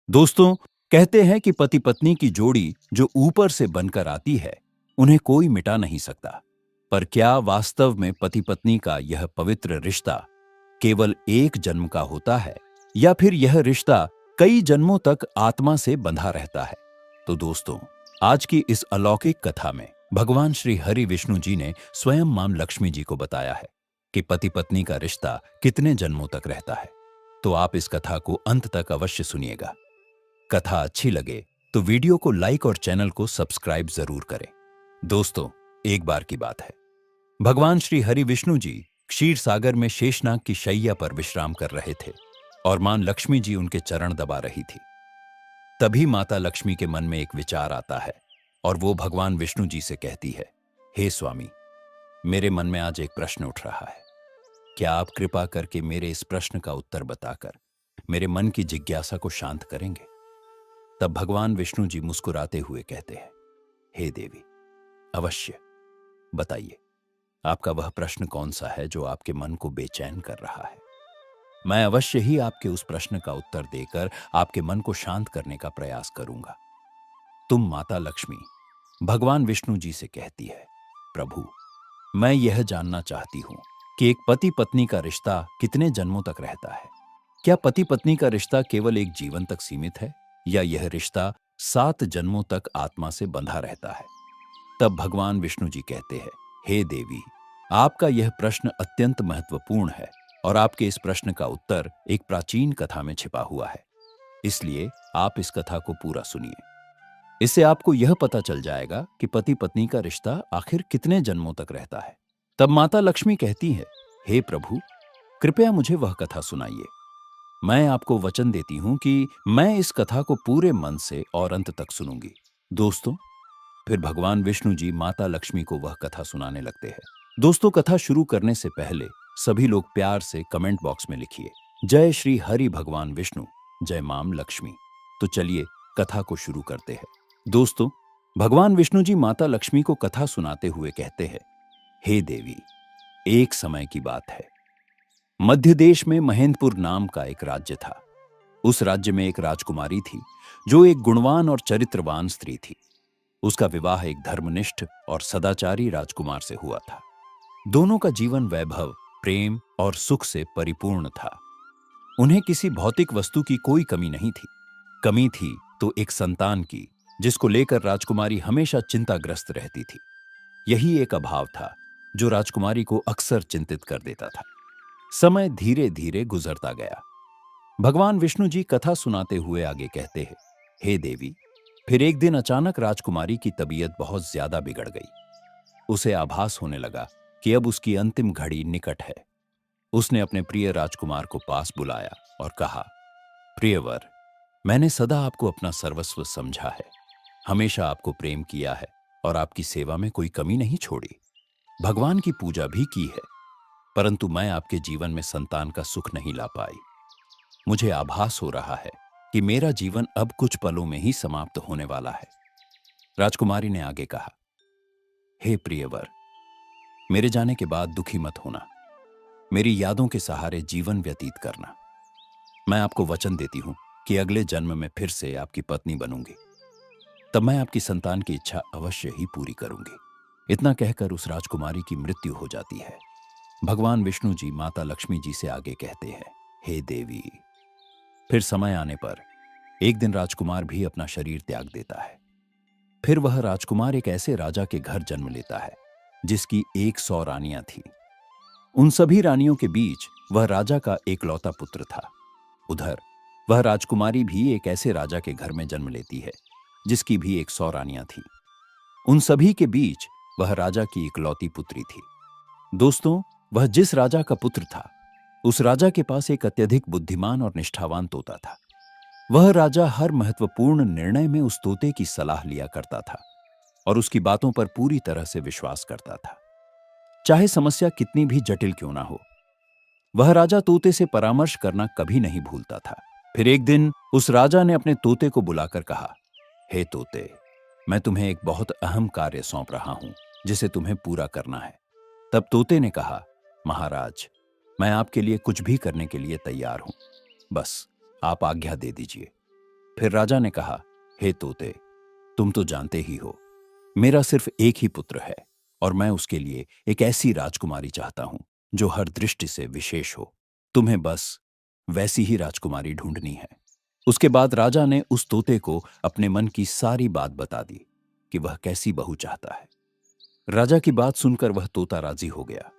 दोस्तों, कहते हैं कि पति पत्नी की जोड़ी जो ऊपर से बनकर आती है, उन्हें कोई मिटा नहीं सकता। पर क्या वास्तव में पति पत्नी का यह पवित्र रिश्ता केवल एक जन्म का होता है, या फिर यह रिश्ता कई जन्मों तक आत्मा से बंधा रहता है? तो दोस्तों, आज की इस अलौकिक कथा में भगवान श्री हरि विष्णु जी ने स्वयं मां लक्ष्मी जी को बताया है कि पति पत्नी का रिश्ता कितने जन्मों तक रहता है। तो आप इस कथा को अंत तक अवश्य सुनिएगा। कथा अच्छी लगे तो वीडियो को लाइक और चैनल को सब्सक्राइब जरूर करें। दोस्तों, एक बार की बात है, भगवान श्री हरि विष्णु जी क्षीर सागर में शेषनाग की शैया पर विश्राम कर रहे थे और मां लक्ष्मी जी उनके चरण दबा रही थी। तभी माता लक्ष्मी के मन में एक विचार आता है और वो भगवान विष्णु जी से कहती है, हे स्वामी, मेरे मन में आज एक प्रश्न उठ रहा है। क्या आप कृपा करके मेरे इस प्रश्न का उत्तर बताकर मेरे मन की जिज्ञासा को शांत करेंगे? तब भगवान विष्णु जी मुस्कुराते हुए कहते हैं, हे देवी, अवश्य, बताइए, आपका वह प्रश्न कौन सा है जो आपके मन को बेचैन कर रहा है? मैं अवश्य ही आपके उस प्रश्न का उत्तर देकर आपके मन को शांत करने का प्रयास करूंगा। तुम माता लक्ष्मी भगवान विष्णु जी से कहती है, प्रभु, मैं यह जानना चाहती हूं कि एक पति पत्नी का रिश्ता कितने जन्मों तक रहता है। क्या पति पत्नी का रिश्ता केवल एक जीवन तक सीमित है, या यह रिश्ता 7 जन्मों तक आत्मा से बंधा रहता है? तब भगवान विष्णु जी कहते हैं, हे देवी, आपका यह प्रश्न अत्यंत महत्वपूर्ण है और आपके इस प्रश्न का उत्तर एक प्राचीन कथा में छिपा हुआ है। इसलिए आप इस कथा को पूरा सुनिए। इससे आपको यह पता चल जाएगा कि पति पत्नी का रिश्ता आखिर कितने जन्मों तक रहता है। तब माता लक्ष्मी कहती है, हे प्रभु, कृपया मुझे वह कथा सुनाइए। मैं आपको वचन देती हूं कि मैं इस कथा को पूरे मन से और अंत तक सुनूंगी। दोस्तों, फिर भगवान विष्णु जी माता लक्ष्मी को वह कथा सुनाने लगते हैं। दोस्तों, कथा शुरू करने से पहले सभी लोग प्यार से कमेंट बॉक्स में लिखिए, जय श्री हरि भगवान विष्णु, जय मां लक्ष्मी। तो चलिए कथा को शुरू करते हैं। दोस्तों, भगवान विष्णु जी माता लक्ष्मी को कथा सुनाते हुए कहते हैं, हे देवी, एक समय की बात है, मध्य देश में महेंद्रपुर नाम का एक राज्य था। उस राज्य में एक राजकुमारी थी जो एक गुणवान और चरित्रवान स्त्री थी। उसका विवाह एक धर्मनिष्ठ और सदाचारी राजकुमार से हुआ था। दोनों का जीवन वैभव, प्रेम और सुख से परिपूर्ण था। उन्हें किसी भौतिक वस्तु की कोई कमी नहीं थी। कमी थी तो एक संतान की, जिसको लेकर राजकुमारी हमेशा चिंताग्रस्त रहती थी। यही एक अभाव था जो राजकुमारी को अक्सर चिंतित कर देता था। समय धीरे धीरे गुजरता गया। भगवान विष्णु जी कथा सुनाते हुए आगे कहते हैं, हे देवी, फिर एक दिन अचानक राजकुमारी की तबीयत बहुत ज्यादा बिगड़ गई। उसे आभास होने लगा कि अब उसकी अंतिम घड़ी निकट है। उसने अपने प्रिय राजकुमार को पास बुलाया और कहा, प्रियवर, मैंने सदा आपको अपना सर्वस्व समझा है, हमेशा आपको प्रेम किया है और आपकी सेवा में कोई कमी नहीं छोड़ी। भगवान की पूजा भी की है, परंतु मैं आपके जीवन में संतान का सुख नहीं ला पाई। मुझे आभास हो रहा है कि मेरा जीवन अब कुछ पलों में ही समाप्त होने वाला है। राजकुमारी ने आगे कहा, हे प्रियवर, मेरे जाने के बाद दुखी मत होना। मेरी यादों के सहारे जीवन व्यतीत करना। मैं आपको वचन देती हूं कि अगले जन्म में फिर से आपकी पत्नी बनूंगी। तब मैं आपकी संतान की इच्छा अवश्य ही पूरी करूंगी। इतना कहकर उस राजकुमारी की मृत्यु हो जाती है। भगवान विष्णु जी माता लक्ष्मी जी से आगे कहते हैं, हे देवी, फिर समय आने पर एक दिन राजकुमार भी अपना शरीर त्याग देता है। फिर वह राजकुमार एक ऐसे राजा के घर जन्म लेता है जिसकी 100 रानियां थीं। उन सभी रानियों के बीच वह राजा का एकलौता पुत्र था। उधर वह राजकुमारी भी एक ऐसे राजा के घर में जन्म लेती है जिसकी भी 100 रानियां थीं। उन सभी के बीच वह राजा की इकलौती पुत्री थी। दोस्तों, वह जिस राजा का पुत्र था, उस राजा के पास एक अत्यधिक बुद्धिमान और निष्ठावान तोता था। वह राजा हर महत्वपूर्ण निर्णय में उस तोते की सलाह लिया करता था और उसकी बातों पर पूरी तरह से विश्वास करता था, चाहे समस्या कितनी भी जटिल क्यों ना हो। वह राजा तोते से परामर्श करना कभी नहीं भूलता था। फिर एक दिन उस राजा ने अपने तोते को बुलाकर कहा, हे तोते, मैं तुम्हें एक बहुत अहम कार्य सौंप रहा हूं जिसे तुम्हें पूरा करना है। तब तोते ने कहा, महाराज, मैं आपके लिए कुछ भी करने के लिए तैयार हूं, बस आप आज्ञा दे दीजिए। फिर राजा ने कहा, हे तोते, तुम तो जानते ही हो, मेरा सिर्फ एक ही पुत्र है और मैं उसके लिए एक ऐसी राजकुमारी चाहता हूं जो हर दृष्टि से विशेष हो। तुम्हें बस वैसी ही राजकुमारी ढूंढनी है। उसके बाद राजा ने उस तोते को अपने मन की सारी बात बता दी कि वह कैसी बहू चाहता है। राजा की बात सुनकर वह तोता राजी हो गया।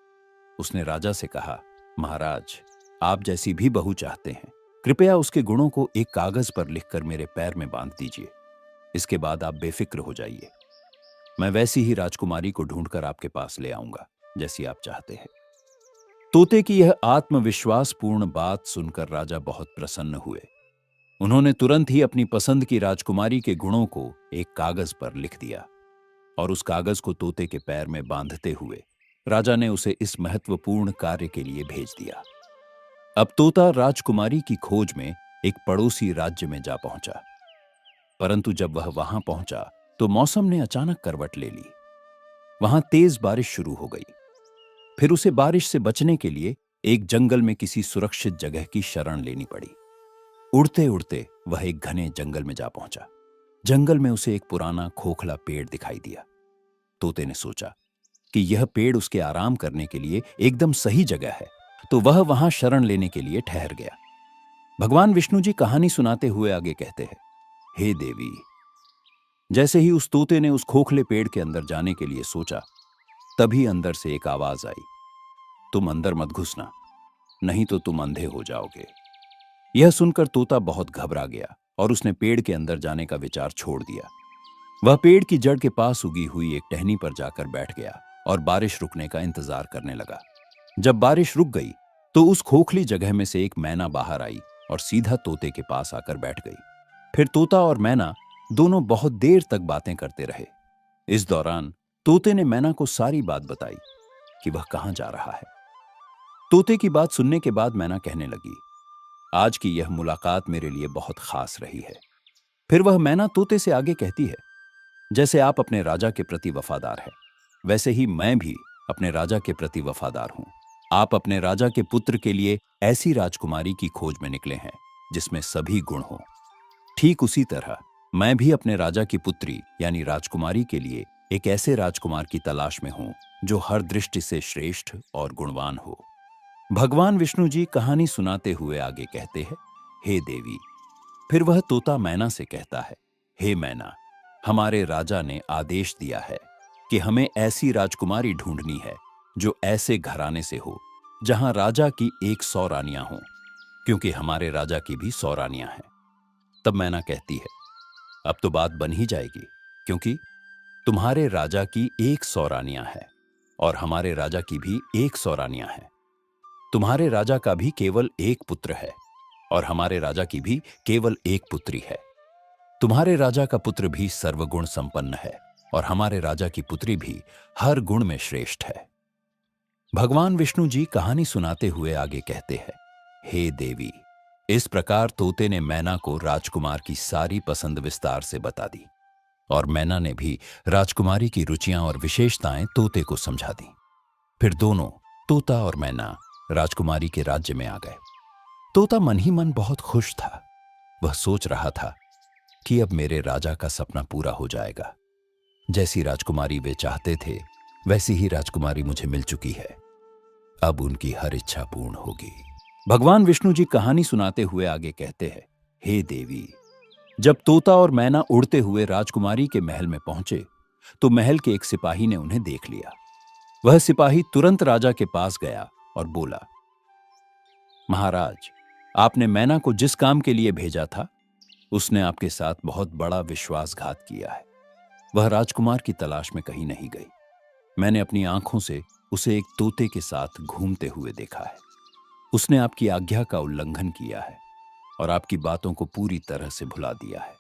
उसने राजा से कहा, महाराज, आप जैसी भी बहू चाहते हैं, कृपया उसके गुणों को एक कागज पर लिखकर मेरे पैर में बांध दीजिए। इसके बाद आप बेफिक्र हो जाइए। मैं वैसी ही राजकुमारी को ढूंढकर आपके पास ले आऊंगा जैसी आप चाहते हैं। तोते की यह आत्मविश्वासपूर्ण बात सुनकर राजा बहुत प्रसन्न हुए। उन्होंने तुरंत ही अपनी पसंद की राजकुमारी के गुणों को एक कागज पर लिख दिया और उस कागज को तोते के पैर में बांधते हुए राजा ने उसे इस महत्वपूर्ण कार्य के लिए भेज दिया। अब तोता राजकुमारी की खोज में एक पड़ोसी राज्य में जा पहुंचा, परंतु जब वह वहां पहुंचा तो मौसम ने अचानक करवट ले ली। वहां तेज बारिश शुरू हो गई। फिर उसे बारिश से बचने के लिए एक जंगल में किसी सुरक्षित जगह की शरण लेनी पड़ी। उड़ते उड़ते वह एक घने जंगल में जा पहुंचा। जंगल में उसे एक पुराना खोखला पेड़ दिखाई दिया। तोते ने सोचा कि यह पेड़ उसके आराम करने के लिए एकदम सही जगह है, तो वह वहां शरण लेने के लिए ठहर गया। भगवान विष्णु जी कहानी सुनाते हुए आगे कहते हैं, हे देवी, जैसे ही उस तोते ने उस खोखले पेड़ के अंदर जाने के लिए सोचा, तभी अंदर से एक आवाज आई, तुम अंदर मत घुसना, नहीं तो तुम अंधे हो जाओगे। यह सुनकर तोता बहुत घबरा गया और उसने पेड़ के अंदर जाने का विचार छोड़ दिया। वह पेड़ की जड़ के पास उगी हुई एक टहनी पर जाकर बैठ गया और बारिश रुकने का इंतजार करने लगा। जब बारिश रुक गई तो उस खोखली जगह में से एक मैना बाहर आई और सीधा तोते के पास आकर बैठ गई। फिर तोता और मैना दोनों बहुत देर तक बातें करते रहे। इस दौरान तोते ने मैना को सारी बात बताई कि वह कहां जा रहा है। तोते की बात सुनने के बाद मैना कहने लगी, आज की यह मुलाकात मेरे लिए बहुत खास रही है। फिर वह मैना तोते से आगे कहती है, जैसे आप अपने राजा के प्रति वफादार हैं, वैसे ही मैं भी अपने राजा के प्रति वफादार हूं। आप अपने राजा के पुत्र के लिए ऐसी राजकुमारी की खोज में निकले हैं जिसमें सभी गुण हों। ठीक उसी तरह मैं भी अपने राजा की पुत्री यानी राजकुमारी के लिए एक ऐसे राजकुमार की तलाश में हूं जो हर दृष्टि से श्रेष्ठ और गुणवान हो। भगवान विष्णु जी कहानी सुनाते हुए आगे कहते हैं, हे देवी। फिर वह तोता मैना से कहता है, हे मैना, हमारे राजा ने आदेश दिया है कि हमें ऐसी राजकुमारी ढूंढनी है जो ऐसे घराने से हो जहां राजा की 100 रानियां हों, क्योंकि हमारे राजा की भी 100 रानियां हैं। तब मैना कहती है, अब तो बात बन ही जाएगी, क्योंकि तुम्हारे राजा की 100 रानियां हैं और हमारे राजा की भी 100 रानियां हैं। तुम्हारे राजा का भी केवल एक पुत्र है और हमारे राजा की भी केवल एक पुत्री है। तुम्हारे राजा का पुत्र भी सर्वगुण संपन्न है और हमारे राजा की पुत्री भी हर गुण में श्रेष्ठ है। भगवान विष्णु जी कहानी सुनाते हुए आगे कहते हैं, हे देवी। इस प्रकार तोते ने मैना को राजकुमार की सारी पसंद विस्तार से बता दी और मैना ने भी राजकुमारी की रुचियां और विशेषताएं तोते को समझा दी। फिर दोनों, तोता और मैना, राजकुमारी के राज्य में आ गए। तोता मन ही मन बहुत खुश था। वह सोच रहा था कि अब मेरे राजा का सपना पूरा हो जाएगा। जैसी राजकुमारी वे चाहते थे वैसी ही राजकुमारी मुझे मिल चुकी है। अब उनकी हर इच्छा पूर्ण होगी। भगवान विष्णु जी कहानी सुनाते हुए आगे कहते हैं, हे देवी। जब तोता और मैना उड़ते हुए राजकुमारी के महल में पहुंचे तो महल के एक सिपाही ने उन्हें देख लिया। वह सिपाही तुरंत राजा के पास गया और बोला, महाराज, आपने मैना को जिस काम के लिए भेजा था उसने आपके साथ बहुत बड़ा विश्वासघात किया है। वह राजकुमार की तलाश में कहीं नहीं गई। मैंने अपनी आंखों से उसे एक तोते के साथ घूमते हुए देखा है। उसने आपकी आज्ञा का उल्लंघन किया है और आपकी बातों को पूरी तरह से भुला दिया है।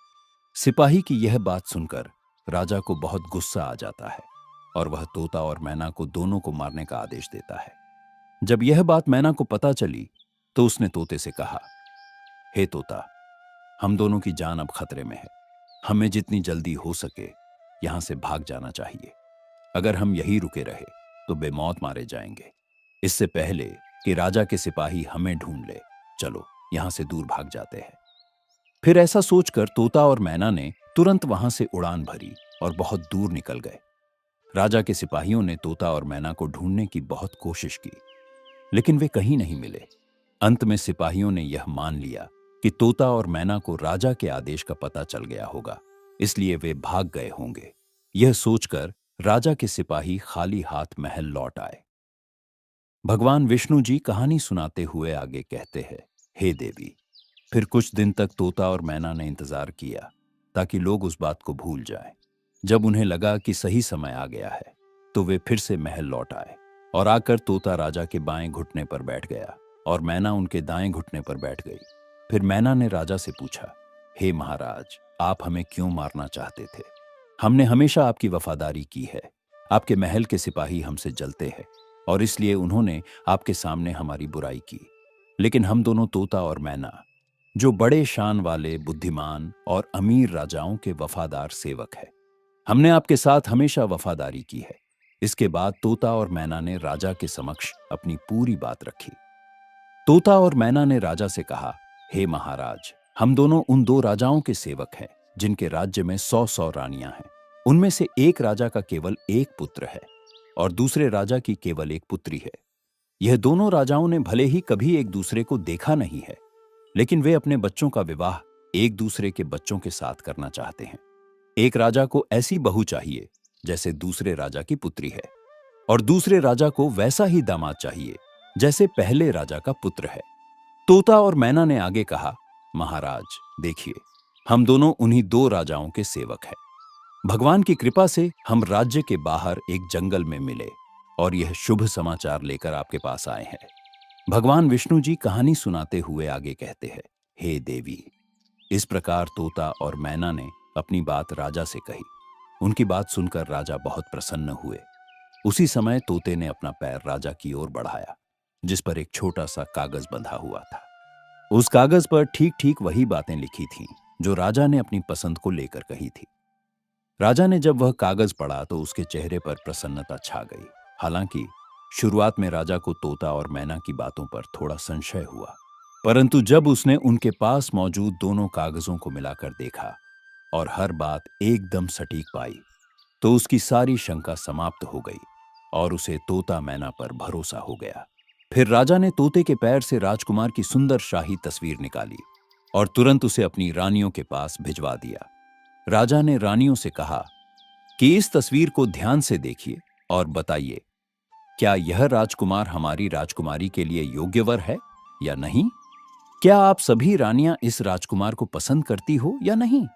सिपाही की यह बात सुनकर राजा को बहुत गुस्सा आ जाता है और वह तोता और मैना को दोनों को मारने का आदेश देता है। जब यह बात मैना को पता चली तो उसने तोते से कहा, हे तोता, हम दोनों की जान अब खतरे में है। हमें जितनी जल्दी हो सके यहां से भाग जाना चाहिए। अगर हम यहीं रुके रहे तो बेमौत मारे जाएंगे। इससे पहले कि राजा के सिपाही हमें ढूंढ ले, चलो यहां से दूर भाग जाते हैं। फिर ऐसा सोचकर तोता और मैना ने तुरंत वहां से उड़ान भरी और बहुत दूर निकल गए। राजा के सिपाहियों ने तोता और मैना को ढूंढने की बहुत कोशिश की, लेकिन वे कहीं नहीं मिले। अंत में सिपाहियों ने यह मान लिया कि तोता और मैना को राजा के आदेश का पता चल गया होगा, इसलिए वे भाग गए होंगे। यह सोचकर राजा के सिपाही खाली हाथ महल लौट आए। भगवान विष्णु जी कहानी सुनाते हुए आगे कहते हैं, हे देवी, फिर कुछ दिन तक तोता और मैना ने इंतजार किया ताकि लोग उस बात को भूल जाएं। जब उन्हें लगा कि सही समय आ गया है, तो वे फिर से महल लौट आए और आकर तोता राजा के बाएं घुटने पर बैठ गया और मैना उनके दाएं घुटने पर बैठ गई। फिर मैना ने राजा से पूछा, हे महाराज, आप हमें क्यों मारना चाहते थे? हमने हमेशा आपकी वफादारी की है। आपके महल के सिपाही हमसे जलते हैं और इसलिए उन्होंने आपके सामने हमारी बुराई की। लेकिन हम दोनों, तोता और मैना, जो बड़े शान वाले, बुद्धिमान और अमीर राजाओं के वफादार सेवक है, हमने आपके साथ हमेशा वफादारी की है। इसके बाद तोता और मैना ने राजा के समक्ष अपनी पूरी बात रखी। तोता और मैना ने राजा से कहा, हे महाराज, हम दोनों उन दो राजाओं के सेवक हैं जिनके राज्य में 100-100 रानियां हैं। उनमें से एक राजा का केवल एक पुत्र है और दूसरे राजा की केवल एक पुत्री है। यह दोनों राजाओं ने भले ही कभी एक दूसरे को देखा नहीं है, लेकिन वे अपने बच्चों का विवाह एक दूसरे के बच्चों के साथ करना चाहते हैं। एक राजा को ऐसी बहू चाहिए जैसे दूसरे राजा की पुत्री है, और दूसरे राजा को वैसा ही दामाद चाहिए जैसे पहले राजा का पुत्र है। तोता और मैना ने आगे कहा, महाराज देखिए, हम दोनों उन्हीं दो राजाओं के सेवक हैं। भगवान की कृपा से हम राज्य के बाहर एक जंगल में मिले और यह शुभ समाचार लेकर आपके पास आए हैं। भगवान विष्णु जी कहानी सुनाते हुए आगे कहते हैं, हे देवी, इस प्रकार तोता और मैना ने अपनी बात राजा से कही। उनकी बात सुनकर राजा बहुत प्रसन्न हुए। उसी समय तोते ने अपना पैर राजा की ओर बढ़ाया, जिस पर एक छोटा सा कागज बंधा हुआ था। उस कागज पर ठीक ठीक वही बातें लिखी थीं जो राजा ने अपनी पसंद को लेकर कही थी। राजा ने जब वह कागज पढ़ा तो उसके चेहरे पर प्रसन्नता छा गई। हालांकि शुरुआत में राजा को तोता और मैना की बातों पर थोड़ा संशय हुआ, परंतु जब उसने उनके पास मौजूद दोनों कागजों को मिलाकर देखा और हर बात एकदम सटीक पाई, तो उसकी सारी शंका समाप्त हो गई और उसे तोता मैना पर भरोसा हो गया। फिर राजा ने तोते के पैर से राजकुमार की सुंदर शाही तस्वीर निकाली और तुरंत उसे अपनी रानियों के पास भिजवा दिया। राजा ने रानियों से कहा कि इस तस्वीर को ध्यान से देखिए और बताइए, क्या यह राजकुमार हमारी राजकुमारी के लिए योग्य वर है या नहीं? क्या आप सभी रानियां इस राजकुमार को पसंद करती हो या नहीं?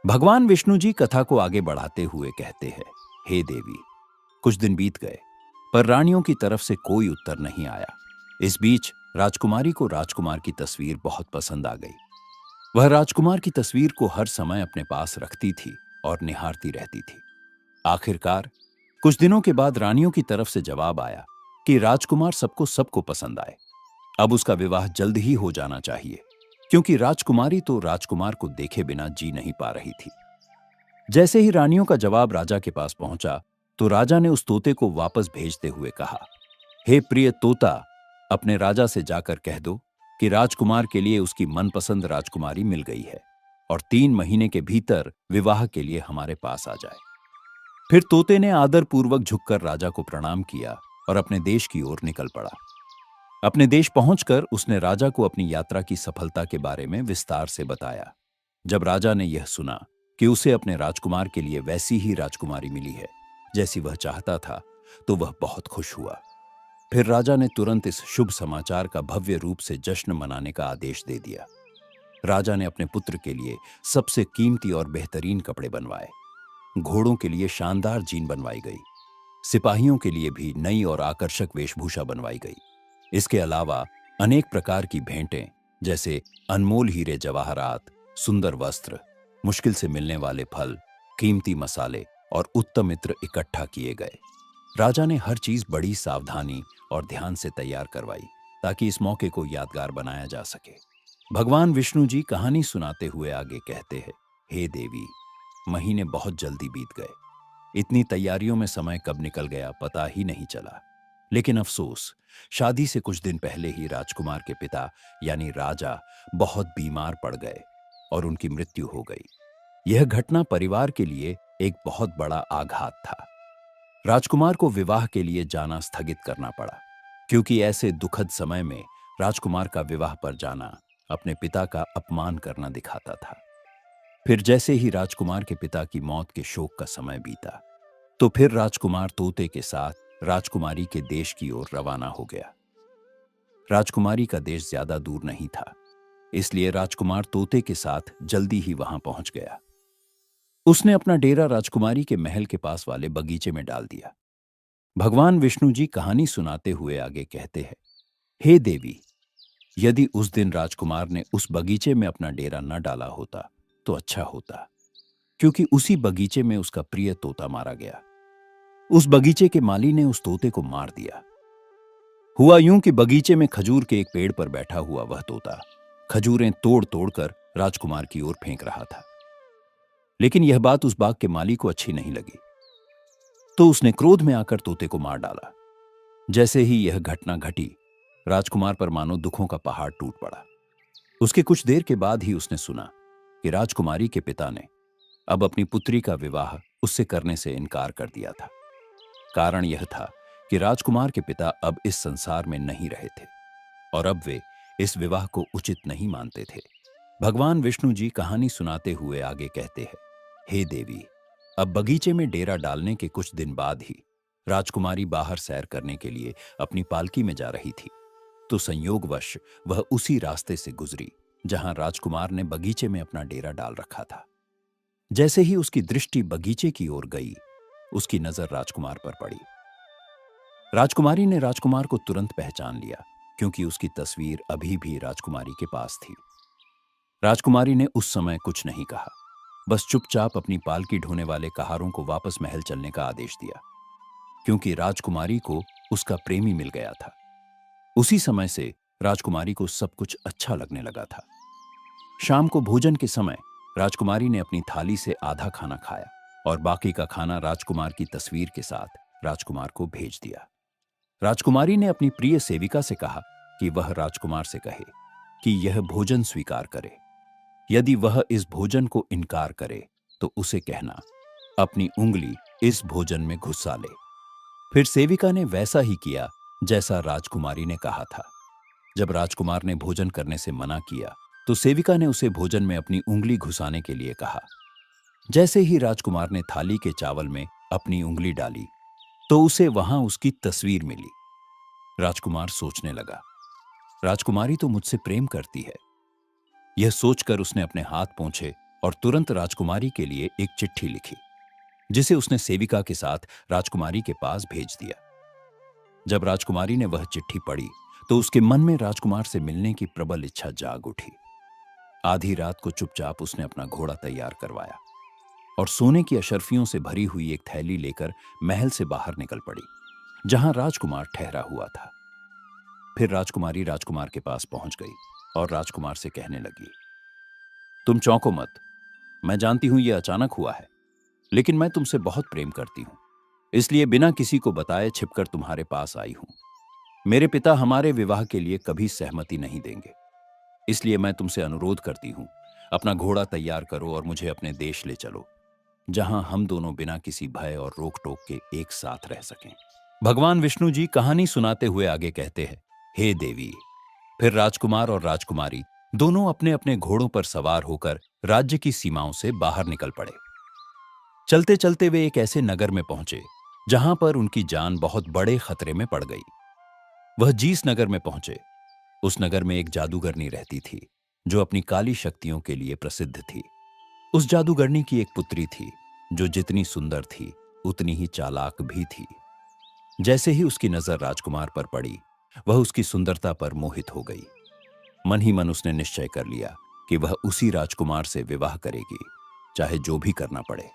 भगवान विष्णु जी कथा को आगे बढ़ाते हुए कहते हैं, हे देवी, कुछ दिन बीत गए पर रानियों की तरफ से कोई उत्तर नहीं आया। इस बीच राजकुमारी को राजकुमार की तस्वीर बहुत पसंद आ गई। वह राजकुमार की तस्वीर को हर समय अपने पास रखती थी और निहारती रहती थी। आखिरकार कुछ दिनों के बाद रानियों की तरफ से जवाब आया कि राजकुमार सबको पसंद आए। अब उसका विवाह जल्द ही हो जाना चाहिए, क्योंकि राजकुमारी तो राजकुमार को देखे बिना जी नहीं पा रही थी। जैसे ही रानियों का जवाब राजा के पास पहुंचा, तो राजा ने उस तोते को वापस भेजते हुए कहा, हे प्रिय तोता, अपने राजा से जाकर कह दो कि राजकुमार के लिए उसकी मनपसंद राजकुमारी मिल गई है और 3 महीने के भीतर विवाह के लिए हमारे पास आ जाए। फिर तोते ने आदरपूर्वक झुककर राजा को प्रणाम किया और अपने देश की ओर निकल पड़ा। अपने देश पहुंचकर उसने राजा को अपनी यात्रा की सफलता के बारे में विस्तार से बताया। जब राजा ने यह सुना कि उसे अपने राजकुमार के लिए वैसी ही राजकुमारी मिली है जैसी वह चाहता था, तो वह बहुत खुश हुआ। फिर राजा ने तुरंत इस शुभ समाचार का भव्य रूप से जश्न मनाने का आदेश दे दिया। राजा ने अपने पुत्र के लिए सबसे कीमती और बेहतरीन कपड़े बनवाए, घोड़ों के लिए शानदार जीन बनवाई गई, सिपाहियों के लिए भी नई और आकर्षक वेशभूषा बनवाई गई। इसके अलावा अनेक प्रकार की भेंटें, जैसे अनमोल हीरे जवाहरात, सुंदर वस्त्र, मुश्किल से मिलने वाले फल, कीमती मसाले और उत्तम इत्र इकट्ठा किए गए। राजा ने हर चीज बड़ी सावधानी और ध्यान से तैयार करवाई ताकि इस मौके को यादगार बनाया जा सके। भगवान विष्णु जी कहानी सुनाते हुए आगे कहते हैं, हे देवी, महीने बहुत जल्दी बीत गए। इतनी तैयारियों में समय कब निकल गया पता ही नहीं चला। लेकिन अफसोस, शादी से कुछ दिन पहले ही राजकुमार के पिता यानी राजा बहुत बीमार पड़ गए और उनकी मृत्यु हो गई। यह घटना परिवार के लिए एक बहुत बड़ा आघात था। राजकुमार को विवाह के लिए जाना स्थगित करना पड़ा, क्योंकि ऐसे दुखद समय में राजकुमार का विवाह पर जाना अपने पिता का अपमान करना दिखाता था। फिर जैसे ही राजकुमार के पिता की मौत के शोक का समय बीता, तो फिर राजकुमार तोते के साथ राजकुमारी के देश की ओर रवाना हो गया। राजकुमारी का देश ज्यादा दूर नहीं था, इसलिए राजकुमार तोते के साथ जल्दी ही वहां पहुंच गया। उसने अपना डेरा राजकुमारी के महल के पास वाले बगीचे में डाल दिया। भगवान विष्णु जी कहानी सुनाते हुए आगे कहते हैं, हे देवी, यदि उस दिन राजकुमार ने उस बगीचे में अपना डेरा न डाला होता तो अच्छा होता, क्योंकि उसी बगीचे में उसका प्रिय तोता मारा गया। उस बगीचे के माली ने उस तोते को मार दिया। हुआ यूं कि बगीचे में खजूर के एक पेड़ पर बैठा हुआ वह तोता खजूरें तोड़ तोड़कर राजकुमार की ओर फेंक रहा था। लेकिन यह बात उस बाग के माली को अच्छी नहीं लगी, तो उसने क्रोध में आकर तोते को मार डाला। जैसे ही यह घटना घटी, राजकुमार पर मानो दुखों का पहाड़ टूट पड़ा। उसके कुछ देर के बाद ही उसने सुना कि राजकुमारी के पिता ने अब अपनी पुत्री का विवाह उससे करने से इनकार कर दिया था। कारण यह था कि राजकुमार के पिता अब इस संसार में नहीं रहे थे और अब वे इस विवाह को उचित नहीं मानते थे। भगवान विष्णु जी कहानी सुनाते हुए आगे कहते हैं, हे देवी, अब बगीचे में डेरा डालने के कुछ दिन बाद ही राजकुमारी बाहर सैर करने के लिए अपनी पालकी में जा रही थी, तो संयोगवश वह उसी रास्ते से गुजरी जहां राजकुमार ने बगीचे में अपना डेरा डाल रखा था। जैसे ही उसकी दृष्टि बगीचे की ओर गई, उसकी नजर राजकुमार पर पड़ी। राजकुमारी ने राजकुमार को तुरंत पहचान लिया, क्योंकि उसकी तस्वीर अभी भी राजकुमारी के पास थी। राजकुमारी ने उस समय कुछ नहीं कहा, बस चुपचाप अपनी पालकी ढोने वाले कहारों को वापस महल चलने का आदेश दिया, क्योंकि राजकुमारी को उसका प्रेमी मिल गया था। उसी समय से राजकुमारी को सब कुछ अच्छा लगने लगा था। शाम को भोजन के समय राजकुमारी ने अपनी थाली से आधा खाना खाया और बाकी का खाना राजकुमार की तस्वीर के साथ राजकुमार को भेज दिया। राजकुमारी ने अपनी प्रिय सेविका से कहा कि वह राजकुमार से कहे कि यह भोजन स्वीकार करे। यदि वह इस भोजन को इनकार करे तो उसे कहना अपनी उंगली इस भोजन में घुसा ले। फिर सेविका ने वैसा ही किया जैसा राजकुमारी ने कहा था। जब राजकुमार ने भोजन करने से मना किया, तो सेविका ने उसे भोजन में अपनी उंगली घुसाने के लिए कहा। जैसे ही राजकुमार ने थाली के चावल में अपनी उंगली डाली, तो उसे वहां उसकी तस्वीर मिली। राजकुमार सोचने लगा, राजकुमारी तो मुझसे प्रेम करती है। यह सोचकर उसने अपने हाथ पोंछे और तुरंत राजकुमारी के लिए एक चिट्ठी लिखी, जिसे उसने सेविका के साथ राजकुमारी के पास भेज दिया। जब राजकुमारी ने वह चिट्ठी पढ़ी, तो उसके मन में राजकुमार से मिलने की प्रबल इच्छा जाग उठी। आधी रात को चुपचाप उसने अपना घोड़ा तैयार करवाया और सोने की अशर्फियों से भरी हुई एक थैली लेकर महल से बाहर निकल पड़ी, जहां राजकुमार ठहरा हुआ था। फिर राजकुमारी राजकुमार के पास पहुंच गई और राजकुमार से कहने लगी, तुम चौंको मत, मैं जानती हूं यह अचानक हुआ है, लेकिन मैं तुमसे बहुत प्रेम करती हूं, इसलिए बिना किसी को बताए छिपकर तुम्हारे पास आई हूं। मेरे पिता हमारे विवाह के लिए कभी सहमति नहीं देंगे, इसलिए मैं तुमसे अनुरोध करती हूं, अपना घोड़ा तैयार करो और मुझे अपने देश ले चलो, जहां हम दोनों बिना किसी भय और रोक टोक के एक साथ रह सकें। भगवान विष्णु जी कहानी सुनाते हुए आगे कहते हैं, हे देवी, फिर राजकुमार और राजकुमारी दोनों अपने अपने घोड़ों पर सवार होकर राज्य की सीमाओं से बाहर निकल पड़े। चलते चलते वे एक ऐसे नगर में पहुंचे जहां पर उनकी जान बहुत बड़े खतरे में पड़ गई। वह जीस नगर में पहुंचे। उस नगर में एक जादूगरनी रहती थी, जो अपनी काली शक्तियों के लिए प्रसिद्ध थी। उस जादूगरनी की एक पुत्री थी, जो जितनी सुंदर थी उतनी ही चालाक भी थी। जैसे ही उसकी नजर राजकुमार पर पड़ी, वह उसकी सुंदरता पर मोहित हो गई। मन ही मन उसने निश्चय कर लिया कि वह उसी राजकुमार से विवाह करेगी, चाहे जो भी करना पड़े।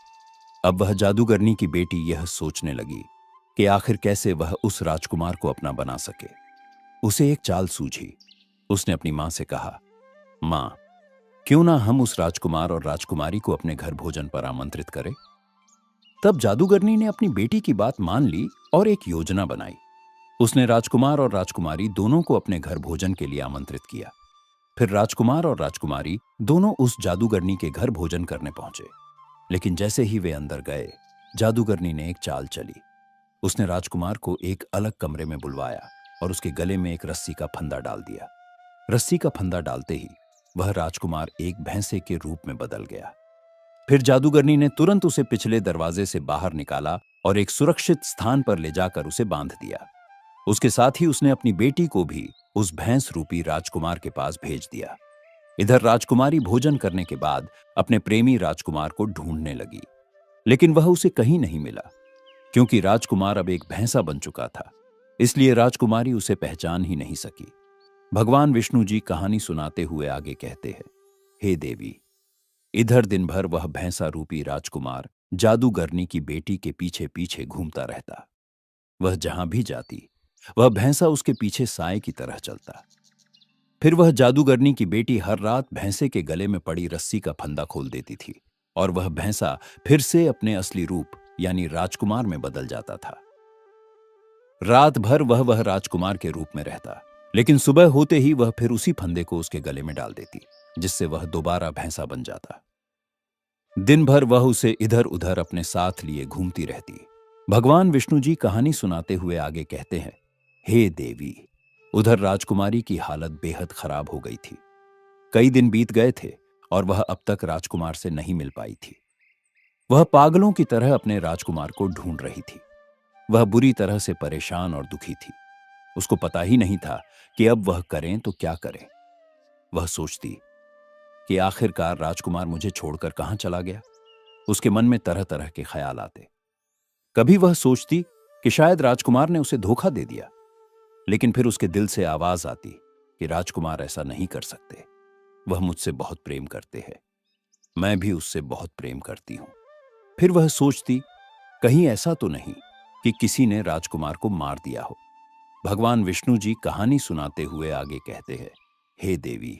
अब वह जादूगरनी की बेटी यह सोचने लगी कि आखिर कैसे वह उस राजकुमार को अपना बना सके। उसे एक चाल सूझी। उसने अपनी मां से कहा, मां, क्यों ना हम उस राजकुमार और राजकुमारी को अपने घर भोजन पर आमंत्रित करें। तब जादूगरनी ने अपनी बेटी की बात मान ली और एक योजना बनाई। उसने राजकुमार और राजकुमारी दोनों को अपने घर भोजन के लिए आमंत्रित किया। फिर राजकुमार और राजकुमारी दोनों उस जादूगरनी के घर भोजन करने पहुंचे। लेकिन जैसे ही वे अंदर गए, जादूगरनी ने एक चाल चली। उसने राजकुमार को एक अलग कमरे में बुलवाया और उसके गले में एक रस्सी का फंदा डाल दिया। रस्सी का फंदा डालते ही वह राजकुमार एक भैंसे के रूप में बदल गया। फिर जादूगरनी ने तुरंत उसे पिछले दरवाजे से बाहर निकाला और एक सुरक्षित स्थान पर ले जाकर उसे बांध दिया। उसके साथ ही उसने अपनी बेटी को भी उस भैंस रूपी राजकुमार के पास भेज दिया। इधर राजकुमारी भोजन करने के बाद अपने प्रेमी राजकुमार को ढूंढने लगी, लेकिन वह उसे कहीं नहीं मिला। क्योंकि राजकुमार अब एक भैंसा बन चुका था, इसलिए राजकुमारी उसे पहचान ही नहीं सकी। भगवान विष्णु जी कहानी सुनाते हुए आगे कहते हैं, हे देवी, इधर दिन भर वह भैंसा रूपी राजकुमार जादूगरनी की बेटी के पीछे पीछे घूमता रहता। वह जहां भी जाती, वह भैंसा उसके पीछे साए की तरह चलता। फिर वह जादूगरनी की बेटी हर रात भैंसे के गले में पड़ी रस्सी का फंदा खोल देती थी और वह भैंसा फिर से अपने असली रूप यानी राजकुमार में बदल जाता था। रात भर वह राजकुमार के रूप में रहता, लेकिन सुबह होते ही वह फिर उसी फंदे को उसके गले में डाल देती, जिससे वह दोबारा भैंसा बन जाता। दिन भर वह उसे इधर उधर अपने साथ लिए घूमती रहती। भगवान विष्णु जी कहानी सुनाते हुए आगे कहते हैं, हे देवी, उधर राजकुमारी की हालत बेहद खराब हो गई थी। कई दिन बीत गए थे और वह अब तक राजकुमार से नहीं मिल पाई थी। वह पागलों की तरह अपने राजकुमार को ढूंढ रही थी। वह बुरी तरह से परेशान और दुखी थी। उसको पता ही नहीं था कि अब वह करें तो क्या करें। वह सोचती कि आखिरकार राजकुमार मुझे छोड़कर कहां चला गया। उसके मन में तरह तरह के ख्याल आते। कभी वह सोचती कि शायद राजकुमार ने उसे धोखा दे दिया, लेकिन फिर उसके दिल से आवाज आती कि राजकुमार ऐसा नहीं कर सकते। वह मुझसे बहुत प्रेम करते हैं, मैं भी उससे बहुत प्रेम करती हूं। फिर वह सोचती, कहीं ऐसा तो नहीं कि किसी ने राजकुमार को मार दिया हो। भगवान विष्णु जी कहानी सुनाते हुए आगे कहते हैं, हे देवी,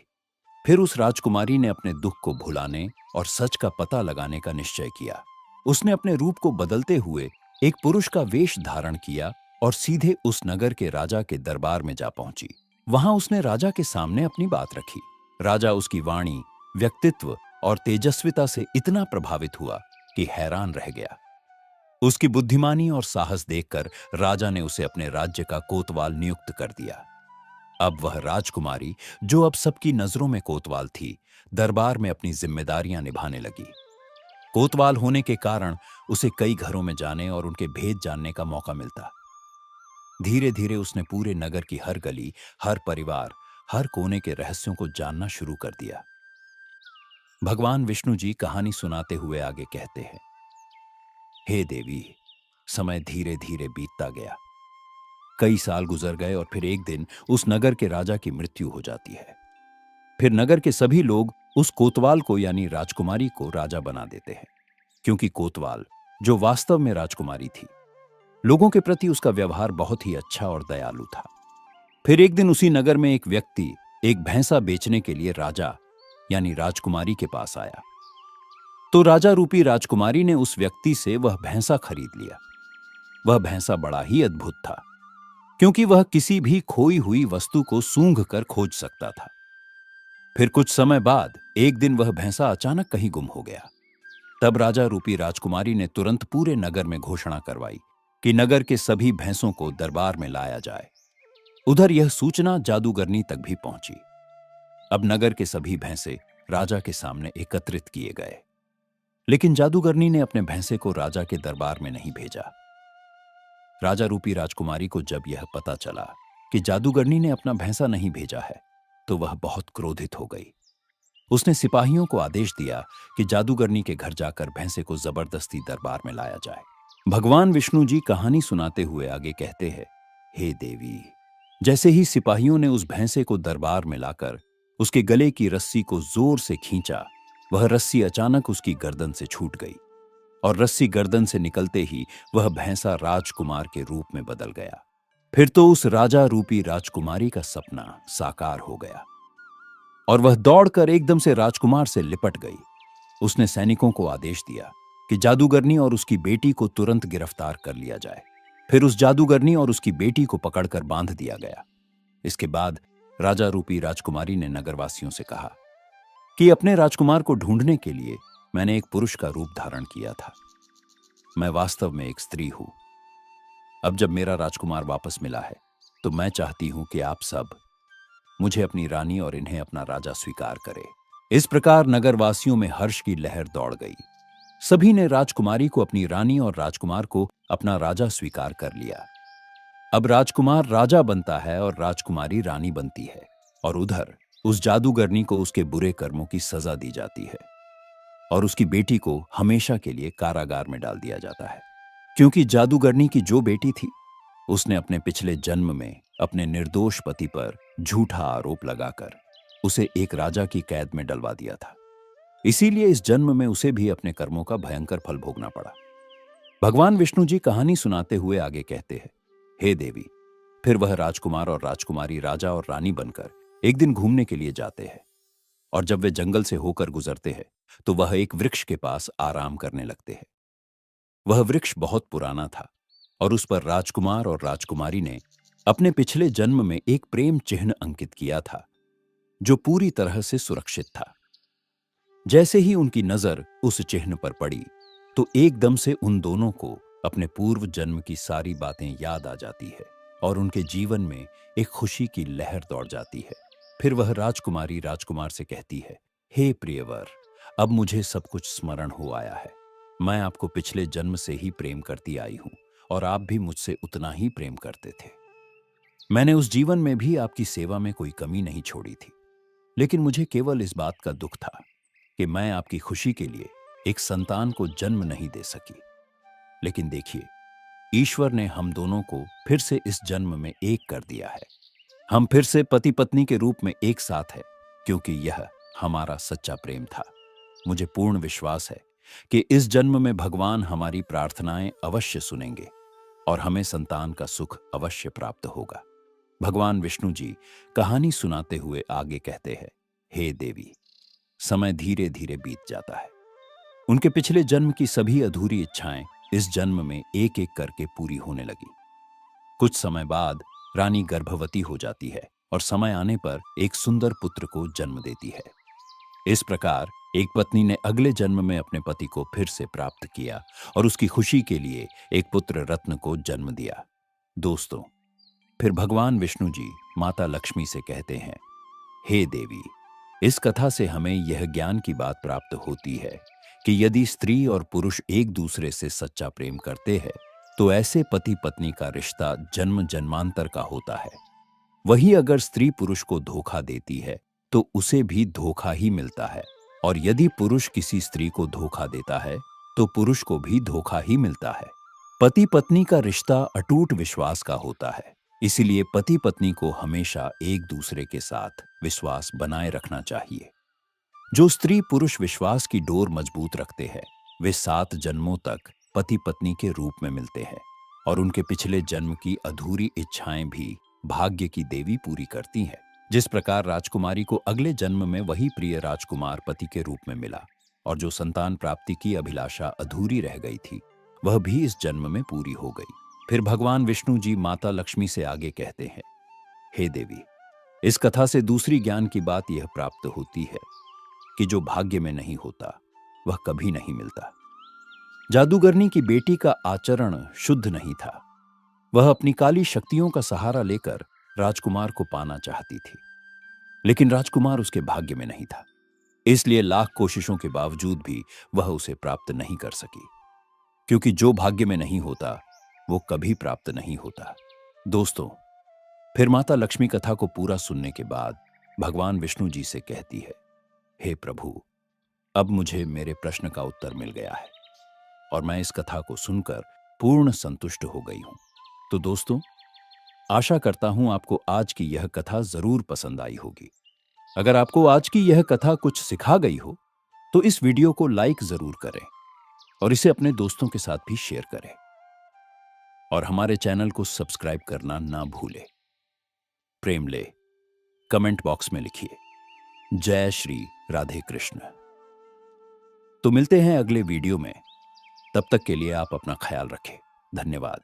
फिर उस राजकुमारी ने अपने दुख को भुलाने और सच का पता लगाने का निश्चय किया। उसने अपने रूप को बदलते हुए एक पुरुष का वेश धारण किया और सीधे उस नगर के राजा के दरबार में जा पहुंची। वहां उसने राजा के सामने अपनी बात रखी। राजा उसकी वाणी, व्यक्तित्व और तेजस्विता से इतना प्रभावित हुआ कि हैरान रह गया। उसकी बुद्धिमानी और साहस देखकर राजा ने उसे अपने राज्य का कोतवाल नियुक्त कर दिया। अब वह राजकुमारी, जो अब सबकी नजरों में कोतवाल थी, दरबार में अपनी जिम्मेदारियां निभाने लगी। कोतवाल होने के कारण उसे कई घरों में जाने और उनके भेद जानने का मौका मिलता। धीरे धीरे उसने पूरे नगर की हर गली, हर परिवार, हर कोने के रहस्यों को जानना शुरू कर दिया। भगवान विष्णु जी कहानी सुनाते हुए आगे कहते हैं, हे देवी, समय धीरे धीरे बीतता गया। कई साल गुजर गए और फिर एक दिन उस नगर के राजा की मृत्यु हो जाती है। फिर नगर के सभी लोग उस कोतवाल को यानी राजकुमारी को राजा बना देते हैं, क्योंकि कोतवाल, जो वास्तव में राजकुमारी थी, लोगों के प्रति उसका व्यवहार बहुत ही अच्छा और दयालु था। फिर एक दिन उसी नगर में एक व्यक्ति एक भैंसा बेचने के लिए राजा यानी राजकुमारी के पास आया। तो राजा रूपी राजकुमारी ने उस व्यक्ति से वह भैंसा खरीद लिया। वह भैंसा बड़ा ही अद्भुत था, क्योंकि वह किसी भी खोई हुई वस्तु को सूंघ कर खोज सकता था। फिर कुछ समय बाद एक दिन वह भैंसा अचानक कहीं गुम हो गया। तब राजा रूपी राजकुमारी ने तुरंत पूरे नगर में घोषणा करवाई कि नगर के सभी भैंसों को दरबार में लाया जाए। उधर यह सूचना जादूगरनी तक भी पहुंची। अब नगर के सभी भैंसे राजा के सामने एकत्रित किए गए, लेकिन जादूगरनी ने अपने भैंसे को राजा के दरबार में नहीं भेजा। राजा रूपी राजकुमारी को जब यह पता चला कि जादूगरनी ने अपना भैंसा नहीं भेजा है, तो वह बहुत क्रोधित हो गई। उसने सिपाहियों को आदेश दिया कि जादूगरनी के घर जाकर भैंसे को जबरदस्ती दरबार में लाया जाए। भगवान विष्णु जी कहानी सुनाते हुए आगे कहते हैं, हे देवी, जैसे ही सिपाहियों ने उस भैंसे को दरबार में लाकर उसके गले की रस्सी को जोर से खींचा, वह रस्सी अचानक उसकी गर्दन से छूट गई और रस्सी गर्दन से निकलते ही वह भैंसा राजकुमार के रूप में बदल गया। फिर तो उस राजा रूपी राजकुमारी का सपना साकार हो गया और वह दौड़कर एकदम से राजकुमार से लिपट गई। उसने सैनिकों को आदेश दिया कि जादूगरनी और उसकी बेटी को तुरंत गिरफ्तार कर लिया जाए। फिर उस जादूगरनी और उसकी बेटी को पकड़कर बांध दिया गया। इसके बाद राजा रूपी राजकुमारी ने नगरवासियों से कहा कि अपने राजकुमार को ढूंढने के लिए मैंने एक पुरुष का रूप धारण किया था। मैं वास्तव में एक स्त्री हूं। अब जब मेरा राजकुमार वापस मिला है तो मैं चाहती हूं कि आप सब मुझे अपनी रानी और इन्हें अपना राजा स्वीकार करें। इस प्रकार नगरवासियों में हर्ष की लहर दौड़ गई। सभी ने राजकुमारी को अपनी रानी और राजकुमार को अपना राजा स्वीकार कर लिया। अब राजकुमार राजा बनता है और राजकुमारी रानी बनती है, और उधर उस जादूगरनी को उसके बुरे कर्मों की सजा दी जाती है और उसकी बेटी को हमेशा के लिए कारागार में डाल दिया जाता है, क्योंकि जादूगरनी की जो बेटी थी उसने अपने पिछले जन्म में अपने निर्दोष पति पर झूठा आरोप लगाकर उसे एक राजा की कैद में डलवा दिया था। इसीलिए इस जन्म में उसे भी अपने कर्मों का भयंकर फल भोगना पड़ा। भगवान विष्णु जी कहानी सुनाते हुए आगे कहते हैं, हे देवी, फिर वह राजकुमार और राजकुमारी राजा और रानी बनकर एक दिन घूमने के लिए जाते हैं, और जब वे जंगल से होकर गुजरते हैं तो वह एक वृक्ष के पास आराम करने लगते हैं। वह वृक्ष बहुत पुराना था और उस पर राजकुमार और राजकुमारी ने अपने पिछले जन्म में एक प्रेम चिन्ह अंकित किया था जो पूरी तरह से सुरक्षित था। जैसे ही उनकी नजर उस चिन्ह पर पड़ी तो एकदम से उन दोनों को अपने पूर्व जन्म की सारी बातें याद आ जाती है और उनके जीवन में एक खुशी की लहर दौड़ जाती है। फिर वह राजकुमारी राजकुमार से कहती है, हे प्रियवर, अब मुझे सब कुछ स्मरण हो आया है। मैं आपको पिछले जन्म से ही प्रेम करती आई हूं और आप भी मुझसे उतना ही प्रेम करते थे। मैंने उस जीवन में भी आपकी सेवा में कोई कमी नहीं छोड़ी थी, लेकिन मुझे केवल इस बात का दुख था कि मैं आपकी खुशी के लिए एक संतान को जन्म नहीं दे सकी। लेकिन देखिए, ईश्वर ने हम दोनों को फिर से इस जन्म में एक कर दिया है। हम फिर से पति पत्नी के रूप में एक साथ हैं, क्योंकि यह हमारा सच्चा प्रेम था। मुझे पूर्ण विश्वास है कि इस जन्म में भगवान हमारी प्रार्थनाएं अवश्य सुनेंगे और हमें संतान का सुख अवश्य प्राप्त होगा। भगवान विष्णु जी कहानी सुनाते हुए आगे कहते हैं, हे देवी, समय धीरे धीरे बीत जाता है। उनके पिछले जन्म की सभी अधूरी इच्छाएं इस जन्म में एक एक करके पूरी होने लगी। कुछ समय बाद रानी गर्भवती हो जाती है और समय आने पर एक सुंदर पुत्र को जन्म देती है। इस प्रकार एक पत्नी ने अगले जन्म में अपने पति को फिर से प्राप्त किया और उसकी खुशी के लिए एक पुत्र रत्न को जन्म दिया। दोस्तों, फिर भगवान विष्णु जी माता लक्ष्मी से कहते हैं, हे देवी, इस कथा से हमें यह ज्ञान की बात प्राप्त होती है कि यदि स्त्री और पुरुष एक दूसरे से सच्चा प्रेम करते हैं तो ऐसे पति पत्नी का रिश्ता जन्म जन्मांतर का होता है। वही अगर स्त्री पुरुष को धोखा देती है तो उसे भी धोखा ही मिलता है, और यदि पुरुष किसी स्त्री को धोखा देता है तो पुरुष को भी धोखा ही मिलता है। पति पत्नी का रिश्ता अटूट विश्वास का होता है, इसीलिए पति पत्नी को हमेशा एक दूसरे के साथ विश्वास बनाए रखना चाहिए। जो स्त्री पुरुष विश्वास की डोर मजबूत रखते हैं वे 7 जन्मों तक पति पत्नी के रूप में मिलते हैं और उनके पिछले जन्म की अधूरी इच्छाएं भी भाग्य की देवी पूरी करती हैं। जिस प्रकार राजकुमारी को अगले जन्म में वही प्रिय राजकुमार पति के रूप में मिला और जो संतान प्राप्ति की अभिलाषा अधूरी रह गई थी वह भी इस जन्म में पूरी हो गई। फिर भगवान विष्णु जी माता लक्ष्मी से आगे कहते हैं, हे देवी, इस कथा से दूसरी ज्ञान की बात यह प्राप्त होती है कि जो भाग्य में नहीं होता वह कभी नहीं मिलता। जादूगरनी की बेटी का आचरण शुद्ध नहीं था। वह अपनी काली शक्तियों का सहारा लेकर राजकुमार को पाना चाहती थी, लेकिन राजकुमार उसके भाग्य में नहीं था। इसलिए लाख कोशिशों के बावजूद भी वह उसे प्राप्त नहीं कर सकी, क्योंकि जो भाग्य में नहीं होता वो कभी प्राप्त नहीं होता। दोस्तों, फिर माता लक्ष्मी कथा को पूरा सुनने के बाद भगवान विष्णु जी से कहती है, हे प्रभु, अब मुझे मेरे प्रश्न का उत्तर मिल गया है और मैं इस कथा को सुनकर पूर्ण संतुष्ट हो गई हूं। तो दोस्तों, आशा करता हूं आपको आज की यह कथा जरूर पसंद आई होगी। अगर आपको आज की यह कथा कुछ सिखा गई हो तो इस वीडियो को लाइक जरूर करें और इसे अपने दोस्तों के साथ भी शेयर करें और हमारे चैनल को सब्सक्राइब करना ना भूलें। प्रेम ले कमेंट बॉक्स में लिखिए, जय श्री राधे कृष्ण। तो मिलते हैं अगले वीडियो में। तब तक के लिए आप अपना ख्याल रखें। धन्यवाद।